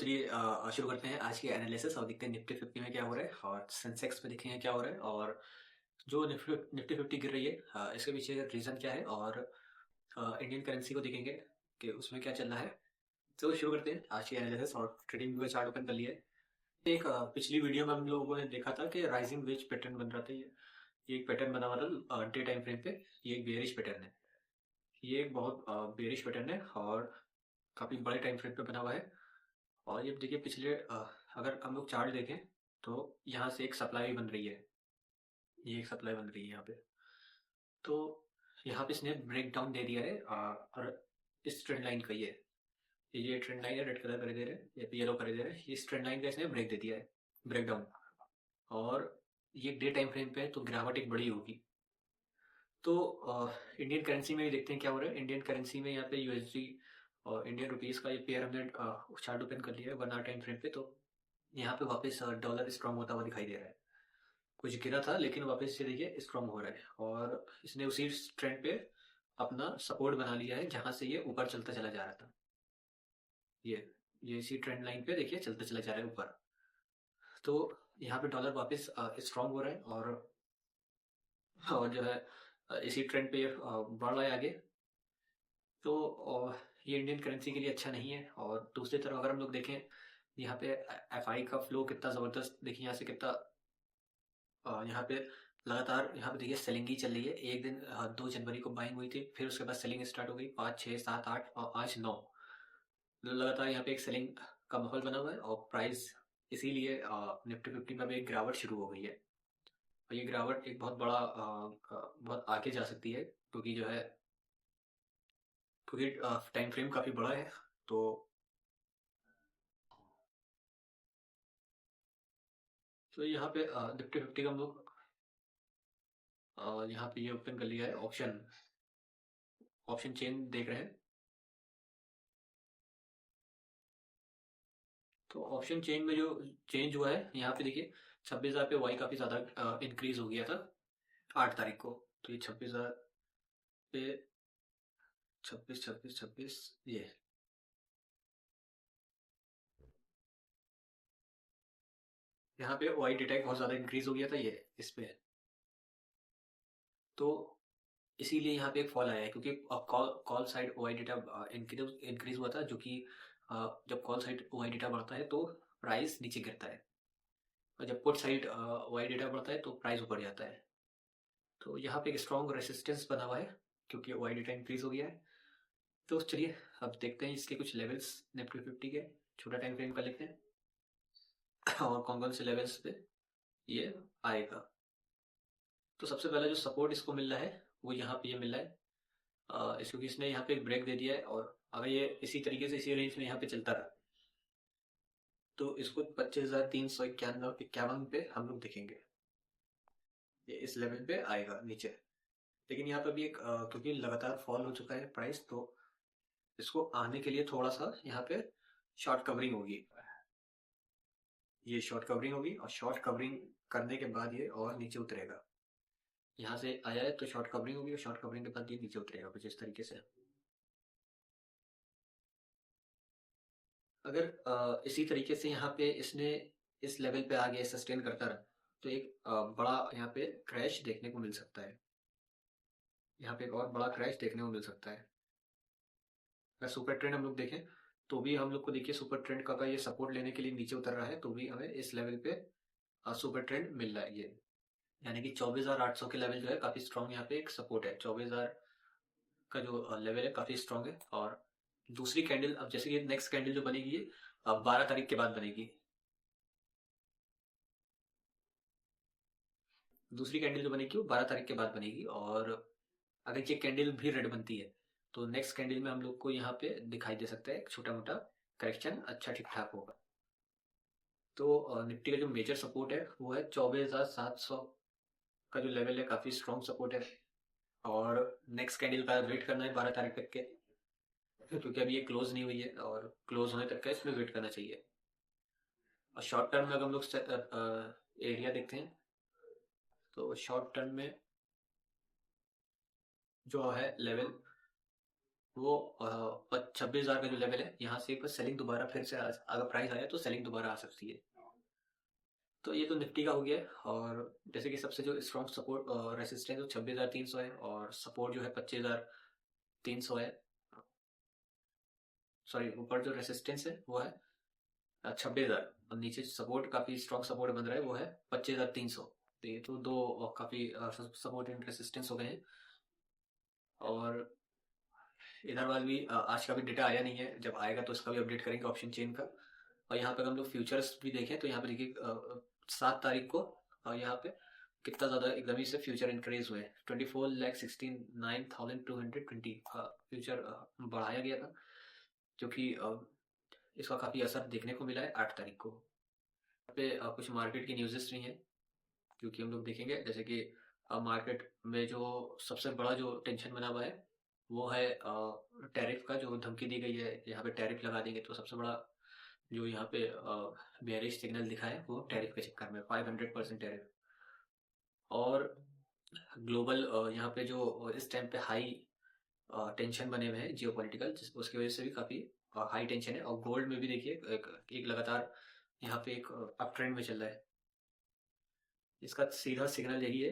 चलिए शुरू करते हैं आज की एनालिसिस और देखते हैं निफ्टी 50 में क्या हो रहा है और सेंसेक्स में देखेंगे क्या हो रहा है और जो निफ्टी 50 गिर रही है इसके पीछे रीज़न क्या है और इंडियन करेंसी को देखेंगे कि उसमें क्या चल रहा है। तो शुरू करते हैं आज की एनालिसिस और ट्रेडिंग व्यू का चार्ट ओपन कर लिया है। एक पिछली वीडियो में हम लोगों ने देखा था कि राइजिंग वेज पैटर्न बन रहा था। ये एक पैटर्न बना हुआ था डे टाइम फ्रेम पे। ये एक बेयरिश पैटर्न है। ये एक बहुत बेयरिश पैटर्न है और काफ़ी बड़े टाइम फ्रेम पे बना हुआ है। और ये देखिए पिछले अगर हम लोग चार्ट देखें तो यहाँ से एक सप्लाई बन रही है। ये एक सप्लाई बन रही है यहाँ पे। तो यहाँ पे इसने ब्रेक डाउन दे दिया है और इस ट्रेंड लाइन का ये ट्रेंड लाइन है, रेड कलर कर दे रहे हैं या येलो कर दे रहे हैं। इस ट्रेंड लाइन का इसने ब्रेक दे दिया है, ब्रेक डाउन। और ये डे टाइम फ्रेम पे है तो गिरावट एक बड़ी होगी। तो इंडियन करेंसी में भी देखते हैं क्या हो रहा है। इंडियन करेंसी में यहाँ पे यूएसडी और इंडियन रुपीज़ का ये पेयर हमने चार्ट ओपन कर लिया है 1 आवर टाइम फ्रेम पे। तो यहाँ पे वापस डॉलर स्ट्रांग होता हुआ दिखाई दे रहा है। कुछ गिरा था लेकिन वापस से देखिए स्ट्रांग हो रहा है और इसने उसी ट्रेंड पे अपना सपोर्ट बना लिया है जहां से ये ऊपर चलता चला जा रहा था। ये ये इसी ट्रेंड लाइन पे देखिए चलता चला जा रहा है ऊपर। तो यहाँ पे डॉलर वापस स्ट्रांग हो रहा है और जो है इसी ट्रेंड पे बढ़ रहा है आगे। तो ये इंडियन करेंसी के लिए अच्छा नहीं है। और दूसरी तरफ अगर हम लोग देखें यहाँ पे एफआई का फ्लो कितना ज़बरदस्त देखिए यहाँ से कितना यहाँ पे लगातार यहाँ पे देखिए सेलिंग ही चल रही है। एक दिन 2 जनवरी को बाइंग हुई थी, फिर उसके बाद सेलिंग स्टार्ट हो गई 5, 6, 7, 8 और आज 9। लगातार यहाँ पे एक सेलिंग का माहौल बना हुआ है और प्राइस इसीलिए निफ्टी 50 में भी एक गिरावट शुरू हो गई है। और ये गिरावट एक बहुत बड़ा बहुत आगे जा सकती है क्योंकि जो है क्योंकि टाइम फ्रेम काफ़ी बड़ा है। तो यहाँ पे निफ्टी 50 का हम लोग यहाँ पे ये ओपन कर लिया है ऑप्शन ऑप्शन चेन देख रहे हैं। तो ऑप्शन चेन में जो चेंज हुआ है यहाँ पे देखिए 26,000 पे वाई काफ़ी ज़्यादा इंक्रीज हो गया था 8 तारीख को। तो ये 26,000 पे 26 ये यहाँ पे वाई डेटा बहुत ज़्यादा इंक्रीज हो गया था ये इस पे। तो इसीलिए यहाँ पे एक फॉल आया है क्योंकि कॉल कॉल साइड वाई डेटा इंक्रीज हुआ था जो कि जब कॉल साइड वाई डेटा बढ़ता है तो प्राइस नीचे गिरता है और जब पुट साइड वाई डेटा बढ़ता है तो प्राइस ऊपर जाता है। तो यहाँ पे एक स्ट्रॉन्ग रेसिस्टेंस बना हुआ है क्योंकि वाई डेटा इंक्रीज हो गया है। तो चलिए अब देखते हैं इसके कुछ लेवल्स निफ्टी 50 के छोटा टाइम फ्रेम का लेते हैं और कौन कौन से लेवल्स पे ये आएगा। तो सबसे पहला जो सपोर्ट इसको मिल रहा है वो यहाँ पे ये मिल रहा है क्योंकि इसने यहाँ पे एक ब्रेक दे दिया है और अगर ये इसी तरीके से इसी रेंज में यहाँ पे चलता रहा तो इसको 25,391 पे हम लोग देखेंगे। ये इस लेवल पे आएगा नीचे। लेकिन यहाँ पे भी एक क्योंकि लगातार फॉल हो चुका है प्राइस तो इसको आने के लिए थोड़ा सा यहाँ पे शॉर्ट कवरिंग होगी। ये शॉर्ट कवरिंग होगी और शॉर्ट कवरिंग करने के बाद ये और नीचे उतरेगा। यहाँ से आया है तो शॉर्ट कवरिंग होगी और शॉर्ट कवरिंग के बाद ये नीचे उतरेगा कुछ इस तरीके से। अगर इसी तरीके से यहाँ पे इसने इस लेवल पे आगे सस्टेन करता रहा तो एक बड़ा यहाँ पे क्रैश देखने को मिल सकता है। यहाँ पे एक और बड़ा क्रैश देखने को मिल सकता है। अगर सुपर ट्रेंड हम लोग देखें तो भी हम लोग को देखिए सुपर ट्रेंड का अगर ये सपोर्ट लेने के लिए नीचे उतर रहा है तो भी हमें इस लेवल पे सुपर ट्रेंड मिल रहा है ये। यानी कि 24,800 के लेवल जो है काफी स्ट्रॉन्ग यहाँ पे एक सपोर्ट है। 24,000 का जो लेवल है काफी स्ट्रॉन्ग है। और दूसरी कैंडल अब जैसे कि नेक्स्ट कैंडल जो बनेगी ये 12 तारीख के बाद बनेगी। दूसरी कैंडल जो बनेगी वो 12 तारीख के बाद बनेगी। और अगर ये कैंडल भी रेड बनती है तो नेक्स्ट कैंडल में हम लोग को यहाँ पे दिखाई दे सकता है एक छोटा मोटा करेक्शन अच्छा ठीक ठाक होगा। तो निफ्टी का जो मेजर सपोर्ट है वो है 24,700 का जो लेवल है काफ़ी स्ट्रॉन्ग सपोर्ट है। और नेक्स्ट कैंडल का वेट करना है 12 तारीख तक के क्योंकि अभी ये क्लोज नहीं हुई है और क्लोज होने तक का इसमें वेट करना चाहिए। और शॉर्ट टर्म में अगर हम लोग एरिया देखते हैं तो शॉर्ट टर्म में जो है लेवल वो 26,000 का जो लेवल है, यहाँ से एक बार सेलिंग दोबारा फिर से अगर प्राइस आया तो सेलिंग दोबारा आ सकती है। तो ये तो निफ्टी का हो गया है। और जैसे कि सबसे जो स्ट्रॉन्ग सपोर्ट रेसिस्टेंस वो 26,300 है, और सपोर्ट जो है 25,300 है। सॉरी, ऊपर जो रेसिस्टेंस है वो है 26,000, और नीचे सपोर्ट काफी स्ट्रॉन्ग सपोर्ट बन रहा है वो है 25,300। तो ये तो दो काफी सपोर्ट एंड रेसिस्टेंस हो गए हैं। और इधर वाल भी आज का भी डेटा आया नहीं है, जब आएगा तो इसका भी अपडेट करेंगे ऑप्शन चेन का। और यहाँ पे अगर हम लोग फ्यूचर्स भी देखें तो यहाँ पे देखिए 7 तारीख को यहाँ पे कितना ज़्यादा एकदम ही से फ्यूचर इंक्रीज हुए हैं। 24,69,220 का फ्यूचर बढ़ाया गया था, जो कि इसका काफ़ी असर देखने को मिला है 8 तारीख को। यहाँ पे कुछ मार्केट की न्यूज़ेस भी हैं, क्योंकि हम लोग देखेंगे जैसे कि मार्केट में जो सबसे बड़ा जो टेंशन बना हुआ है वो है टैरिफ का, जो धमकी दी गई है यहाँ पे टैरिफ लगा देंगे। तो सबसे बड़ा जो यहाँ पे बेयरिश सिग्नल दिखा है वो टैरिफ के चक्कर में 500% टैरिफ। और ग्लोबल यहाँ पे जो इस टाइम पे हाई टेंशन बने हुए हैं जियो पोलिटिकल, उसकी वजह से भी काफ़ी हाई टेंशन है। और गोल्ड में भी देखिए एक लगातार यहाँ पे एक अप ट्रेंड में चल रहा है। इसका सीधा सिग्नल यही है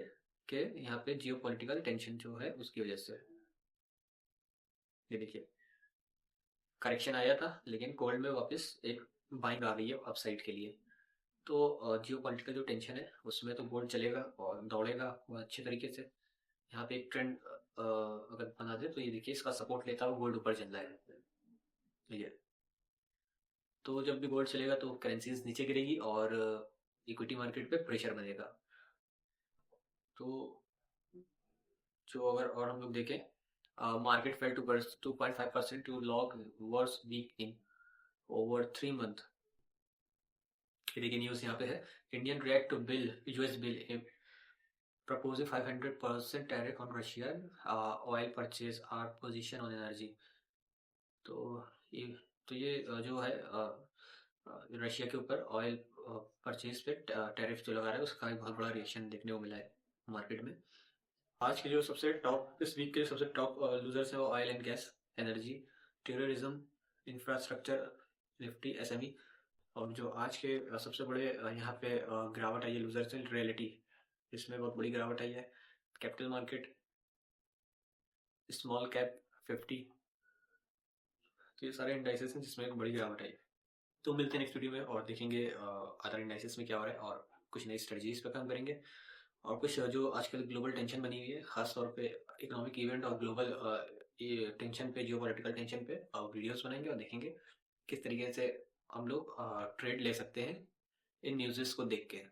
कि यहाँ पे जियो पोलिटिकल टेंशन जो है उसकी वजह से। ये देखिए करेक्शन आया था, लेकिन गोल्ड में वापस एक बाइंग आ गई है अपसाइड के लिए। तो जियो पॉलिटिकल जो टेंशन है उसमें तो गोल्ड चलेगा और दौड़ेगा वो अच्छे तरीके से। यहाँ पे एक ट्रेंड अगर बना दे तो ये देखिए इसका सपोर्ट लेता हुआ गोल्ड ऊपर चल रहा है। ये तो जब भी गोल्ड चलेगा तो करेंसीज नीचे गिरेगी और इक्विटी मार्केट पे प्रेशर बनेगा। तो जो अगर और हम लोग देखें, market fell to 2.5% to log worst week in over 3 month. ये देखिए न्यूज़ यहाँ पे है, Indian react to bill US bill proposing 500% tariff on Russian oil purchase our position on energy। तो ये जो है रशिया के ऊपर ऑयल परचेज पे टैरिफ जो लगा रहा है उसका एक बहुत बड़ा रिएक्शन देखने को मिला है मार्केट में। आज के जो सबसे टॉप इस वीक के सबसे टॉप लूजर्स हैं वो oil and gas, energy, terrorism, infrastructure, Nifty, SME. और जो आज के सबसे बड़े यहाँ पे गिरावट आई है लूजर्स हैं, रियलिटी, इसमें बहुत बड़ी गिरावट आई है। कैपिटल मार्केट, स्मॉल कैप 50, तो ये सारे इंडाइसेस हैं जिसमें एक बड़ी गिरावट आई। तो मिलते हैं नेक्स्ट वीडियो में और देखेंगे अदर इंडाइसेस में क्या हो रहा है और कुछ नई स्ट्रेटजीज पे काम करेंगे। और कुछ जो आजकल ग्लोबल टेंशन बनी हुई है खासतौर पे इकोनॉमिक इवेंट और ग्लोबल ये टेंशन पे, जियो पॉलिटिकल टेंशन पे वीडियोस बनाएंगे और देखेंगे किस तरीके से हम लोग ट्रेड ले सकते हैं इन न्यूज़ेस को देख के।